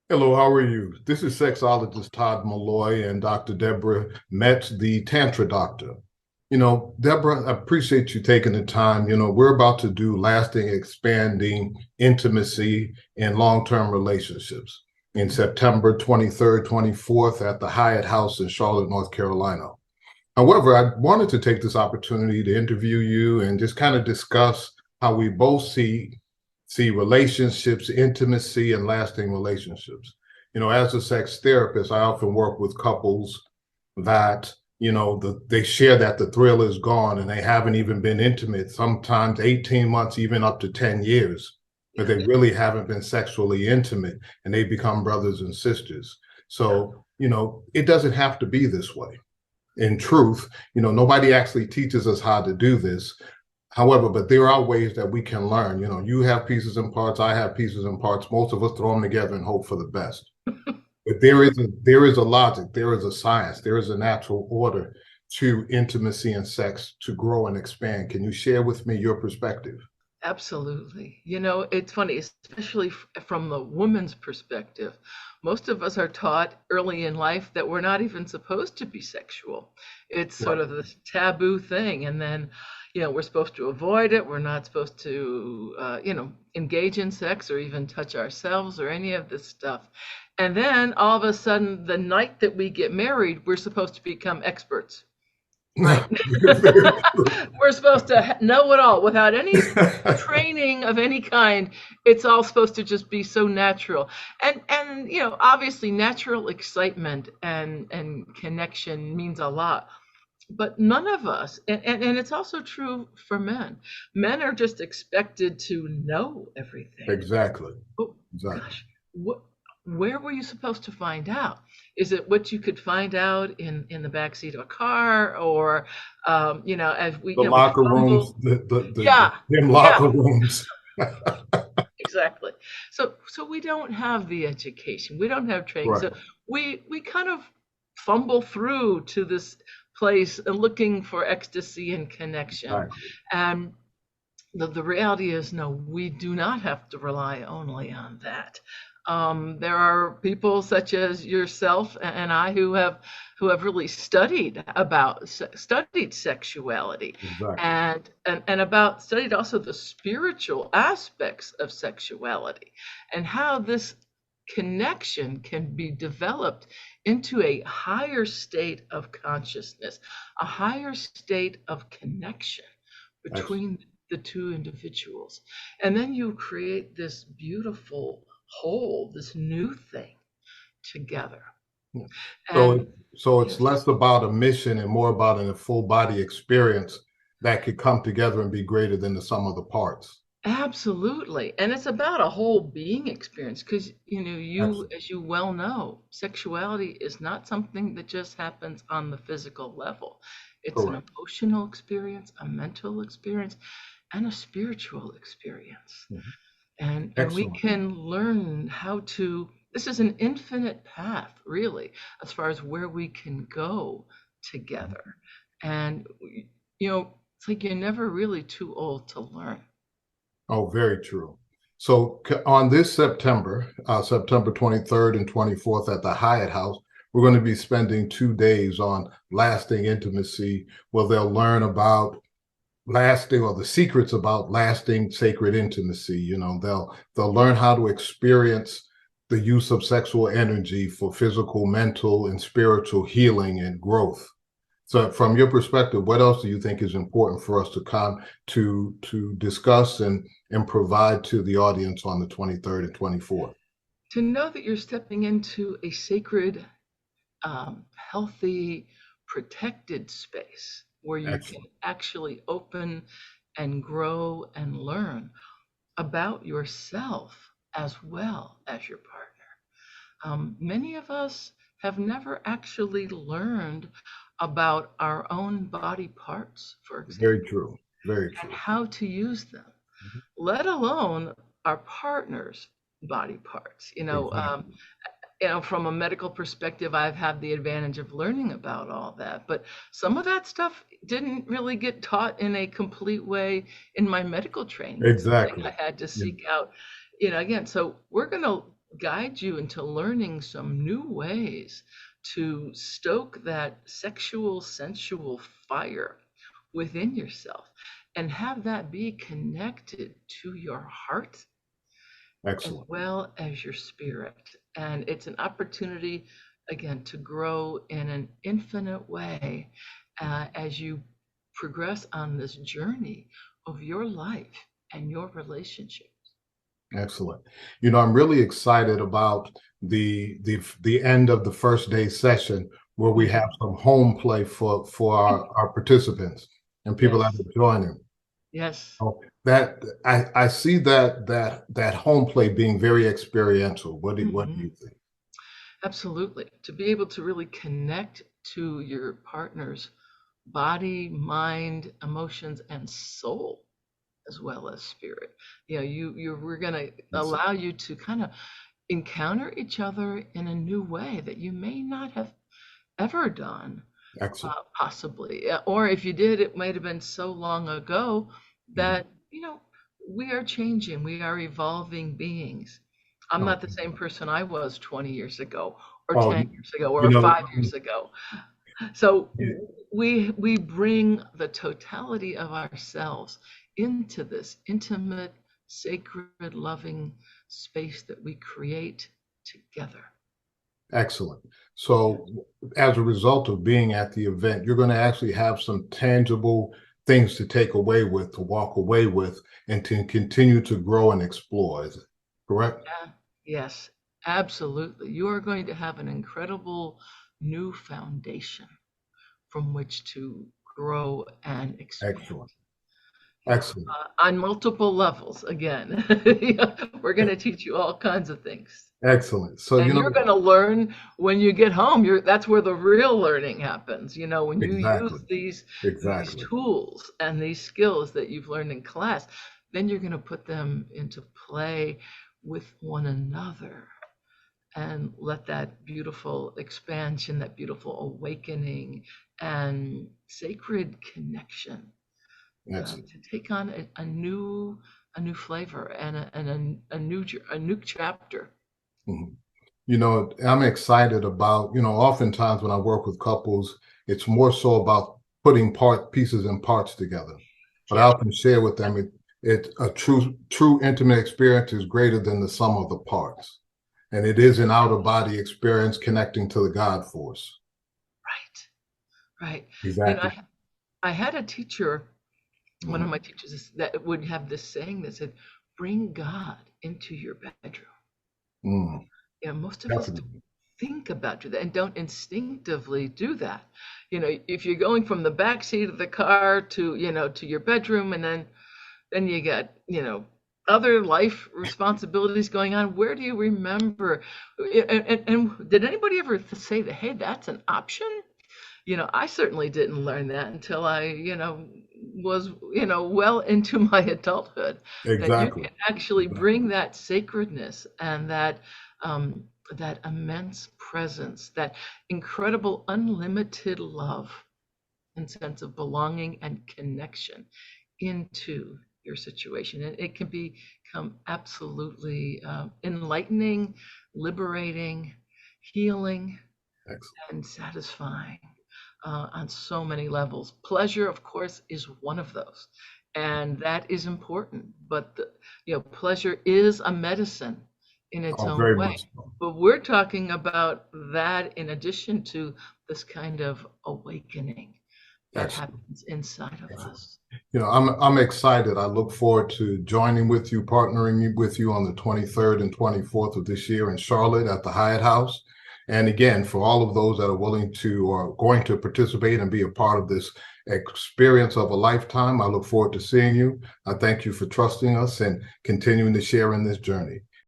Hello, how are you? This is Sexologist Todd Malloy and Dr. Debora Meitz, the Tantra doctor. Debora, I appreciate you taking the time. We're about to do lasting, expanding intimacy in long-term relationships in September 23rd, 24th at the Hyatt House in Charlotte, North Carolina. However, I wanted to take this opportunity to interview you and just kind of discuss how we both see relationships, intimacy, and lasting relationships. As a sex therapist, I often work with couples that they share that the thrill is gone and they haven't even been intimate, sometimes 18 months, even up to 10 years, but they really haven't been sexually intimate, and they become brothers and sisters. So it doesn't have to be this way. In truth, nobody actually teaches us how to do this. However, but there are ways that we can learn. You have pieces and parts, I have pieces and parts. Most of us throw them together and hope for the best. But there is a logic, there is a science, there is a natural order to intimacy and sex to grow and expand. Can you share with me your perspective? Absolutely. It's funny, especially from the woman's perspective. Most of us are taught early in life that we're not even supposed to be sexual. It's sort Right. of this taboo thing. And then, we're supposed to avoid it. We're not supposed to, engage in sex or even touch ourselves or any of this stuff. And then all of a sudden, the night that we get married, we're supposed to become experts. Right. Very true. We're supposed to know it all without any training of any kind. It's all supposed to just be so natural. And obviously natural excitement and connection means a lot. But none of us, and it's also true for men. Men are just expected to know everything. Exactly. Oh Exactly. gosh, what where were you supposed to find out? Is it what you could find out in the backseat of a car, or as we The we locker rooms, fumble? the Yeah, gym yeah, locker rooms. exactly. So we don't have the education. We don't have training. Right. So we kind of fumble through to this place looking for ecstasy and connection. Exactly. And the reality is, no, we do not have to rely only on that. There are people such as yourself and I who have really studied sexuality Exactly. and about studied also the spiritual aspects of sexuality and how this connection can be developed into a higher state of consciousness, a higher state of connection Excellent. between the two individuals. And then you create this beautiful whole, this new thing together. Yeah. So, And so it's yes, less about a mission and more about a full body experience that could come together and be greater than the sum of the parts. absolutely. And it's about a whole being experience because, Excellent. as you well know, sexuality is not something that just happens on the physical level. It's an Correct. emotional experience, a mental experience, and a spiritual experience. Mhm. And we Excellent. can learn how to, this is an infinite path really, as far as where we can go together. And it's like you're never really too old to learn. Oh, very true. So on this September 23rd and 24th at the Hyatt House, we're going to be spending 2 days on lasting intimacy, where they'll learn about lasting or the secrets about lasting sacred intimacy. They'll learn how to experience the use of sexual energy for physical, mental, and spiritual healing and growth. So, from your perspective, what else do you think is important for us to come to discuss and provide to the audience on the 23rd and 24th? To know that you're stepping into a sacred, healthy, protected space where you can Excellent. actually open and grow and learn about yourself as well as your partner. Many of us have never actually learned about our own body parts, for Very example, true. Very and true. how to use them, Mhm. let alone our partner's body parts. Exactly. From a medical perspective, I've had the advantage of learning about all that, but some of that stuff didn't really get taught in a complete way in my medical training. It's something Exactly. I had to Yeah. seek out, again. So we're going to guide you into learning some new ways to stoke that sexual, sensual fire within yourself and have that be connected to your heart as Excellent. well as your spirit. And it's an opportunity, again, to grow in an infinite way as you progress on this journey of your life and your relationship. Excellent. I'm really excited about the end of the first day session where we have some home play for our participants and people that Yes. are joining. Yes. Oh, that I see that home play being very experiential. What do you think? Absolutely. To be able to really connect to your partner's body, mind, emotions, and soul, as well as spirit. We're going to allow you to kind of encounter each other in a new way that you may not have ever done, Excellent. possibly. Or if you did, it might have been so long ago that, we are changing, we are evolving beings. I'm Oh, not the same person I was 20 years ago, or oh, 10 years ago, you or know, 5 years ago. So you- we bring the totality of ourselves into this intimate, sacred, loving space that we create together. excellent. So, as a result of being at the event, you're going to actually have some tangible things to take away with, to walk away with, and to continue to grow and explore. Is it correct? Yeah, yes, absolutely. You are going to have an incredible new foundation from which to grow and expand. Excellent. Excellent. On multiple levels. Again, we're going to teach you all kinds of things. Excellent. So, And you're going to learn when you get home. That's where the real learning happens. When you use exactly, these exactly. tools and these skills that you've learned in class, then you're going to put them into play with one another and let that beautiful expansion, that beautiful awakening and sacred connection to take on a new flavor and a new chapter. I'm excited about, oftentimes when I work with couples, it's more so about putting pieces and parts together. But I often share with them it a true intimate experience is greater than the sum of the parts. And it is an outer body experience connecting to the God force. Right. Exactly. I had a teacher, one of my teachers, that would have this saying that said, bring God into your bedroom. Most of us don't think about that and don't instinctively do that. If you're going from the back seat of the car to your bedroom, and then you get, other life responsibilities going on, where do you remember? And did anybody ever say that, hey, that's an option? I certainly didn't learn that until I, was, well into my adulthood. That you Exactly. can actually bring that sacredness and that immense presence, that incredible unlimited love and sense of belonging and connection into your situation. And it can become absolutely enlightening, liberating, healing, and satisfying on so many levels. Pleasure, of course, is one of those. And that is important. But pleasure is a medicine in its own very way. much so. But we're talking about that in addition to this kind of awakening that happens inside of us. I'm excited. I look forward to joining with you, partnering with you on the 23rd and 24th of this year in Charlotte at the Hyatt House. And again, for all of those that are willing to or going to participate and be a part of this experience of a lifetime, I look forward to seeing you. I thank you for trusting us and continuing to share in this journey.